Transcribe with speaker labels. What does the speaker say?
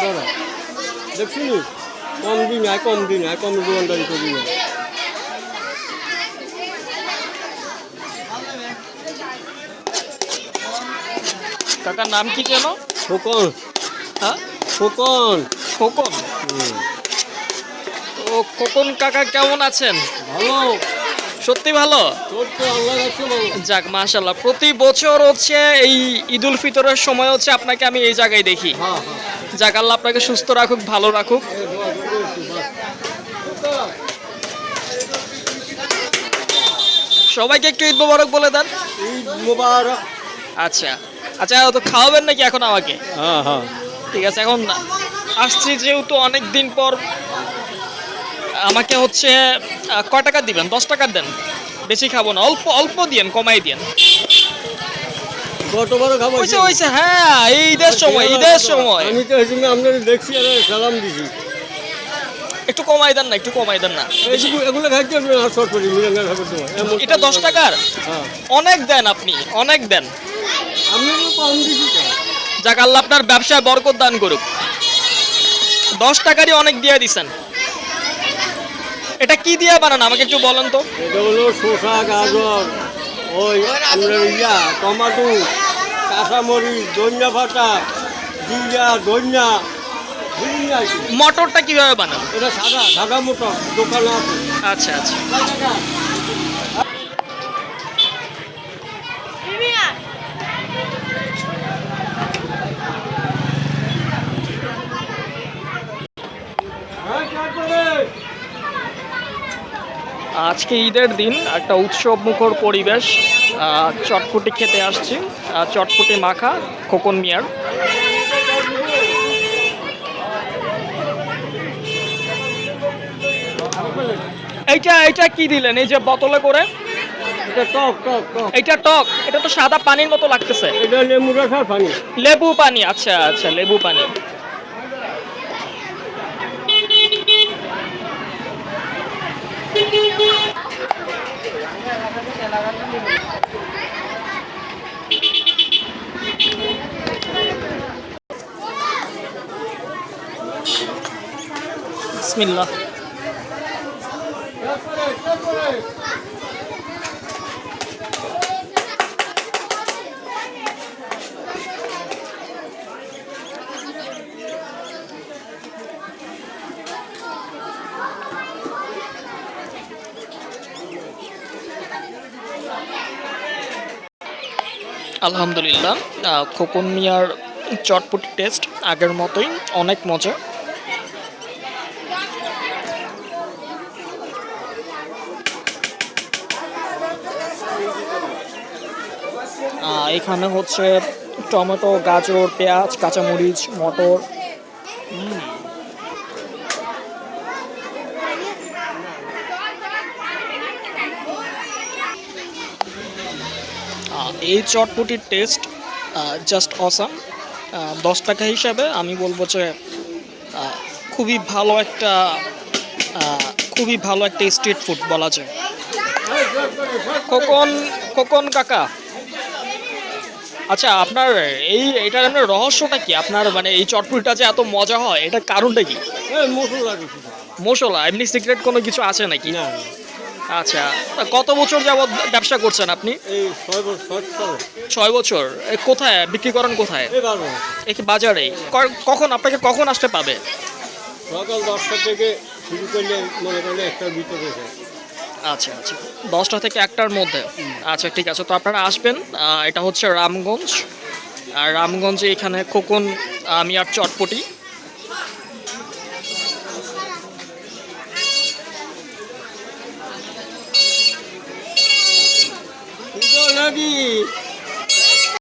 Speaker 1: সারা দেখছিস কম দিন আয় কম দোকানদারি করি না।
Speaker 2: কাকার নাম কি যেন?
Speaker 1: খোকন।
Speaker 2: হ্যাঁ,
Speaker 1: খোকন।
Speaker 2: খোকন। তো খোকন কাকা কেমন আছেন?
Speaker 1: ভালো।
Speaker 2: সত্যি ভালো?
Speaker 1: সত্যি আল্লাহ রাখছে ভালো।
Speaker 2: যাক মাশাআল্লাহ, প্রতি বছর হচ্ছে এই ঈদুল ফিতরের সময় হচ্ছে আপনাকে আমি এই জায়গায় দেখি।
Speaker 1: হ্যাঁ।
Speaker 2: যাক আল্লাহ আপনাকে সুস্থ রাখুক, ভালো রাখুক। সবাইকে একটু ঈদ মোবারক বলে দেন।
Speaker 1: ঈদ মোবারক।
Speaker 2: আচ্ছা আচ্ছা, তো খাওয়াবেন নাকি এখন আমাকে?
Speaker 1: হ্যাঁ।
Speaker 2: ঠিক আছে, এখন আসছি যেহেতু অনেক দিন পর, আমাকে হচ্ছে কয় টাকা দিবেন? 10 টাকা দেন, বেশি খাবো না, অল্প অল্প দিয়েন, কমাই দিয়েন।
Speaker 1: গতবার খাবো।
Speaker 2: হয়েছে হ্যাঁ, ঈদের সময়
Speaker 1: আমি তো আপনার দেখছি আর সালাম দিছি।
Speaker 2: একটু কমাই দেন না, একটু কমাই দেন না।
Speaker 1: এগুলো খাইতে শর্ট করি মিরাঙ্গা খাবার সময়।
Speaker 2: এটা 10 টাকার
Speaker 1: হ্যাঁ,
Speaker 2: অনেক দেন, আপনি অনেক দেন।
Speaker 1: আমি কম দিছি।
Speaker 2: যাক আল্লাহ আপনার ব্যবসায় বরকত দান করুক। 10 টাকারই অনেক দিয়ে দিছেন। এটা কি দিয়ে বানান আমাকে একটু বলেন তো?
Speaker 1: এটা হলো শসা, গাজর, ওই আপনার টমাটো, কাঁচামরিচ, ধনিয়া পাতা, জিরা, ধনিয়া।
Speaker 2: মটরটা কিভাবে বানান?
Speaker 1: এটা সাদা মটর দোকানে আছে।
Speaker 2: আচ্ছা আচ্ছা। আজকে ঈদের দিন, একটা উৎসব মুখর পরিবেশ। চটপটি খেতে আসছি, চটপটি মাখা খোকন মিয়ার। এইটা কি দিলেন এই যে বোতলে করে?
Speaker 1: এটা টক।
Speaker 2: এইটা টক? এটা তো সাদা পানির মতো লাগতেছে।
Speaker 1: এটা লেবু রাখার পানি।
Speaker 2: লেবু পানি? আচ্ছা আচ্ছা, লেবু পানি। বিসমিল্লাহ। আলহামদুলিল্লাহ, খোকন মিয়ার চটপটি টেস্ট আগের মতোই, অনেক মজা। এখানে হচ্ছে টমেটো, গাজর, পেঁয়াজ, কাঁচামরিচ, মটর। এই চটপটির টেস্ট জাস্ট অসাম। 10 টাকা হিসাবে আমি বলবো যে খুবই ভালো একটা স্ট্রিট ফুড বলা যায়। খোকন কাকা, আচ্ছা আপনার এইটার আপনার রহস্যটা কি? আপনার মানে এই চটপটিটা যে এত মজা হয়, এটার কারণটা কি? মশলা? এমনি সিক্রেট কোনো কিছু আছে নাকি?
Speaker 1: না।
Speaker 2: আচ্ছা, কত বছর যাবত ব্যবসা করছেন আপনি?
Speaker 1: এই 6 বছর।
Speaker 2: 6 বছর। কোথায় বিক্রি করেন? কোথায়? এই বাজারে। আপনাকে কখন আসতে পাবে?
Speaker 1: সকাল 10টা থেকে শুরু করলে মনে করলে 1টার ভিতরে।
Speaker 2: আচ্ছা আচ্ছা, 10টা থেকে 1টার মধ্যে। আচ্ছা ঠিক আছে, তো আপনারা আসবেন। এটা হচ্ছে রামগঞ্জ, আর রামগঞ্জে এখানে খোকন মিয়ার চটপটি।
Speaker 1: নাকি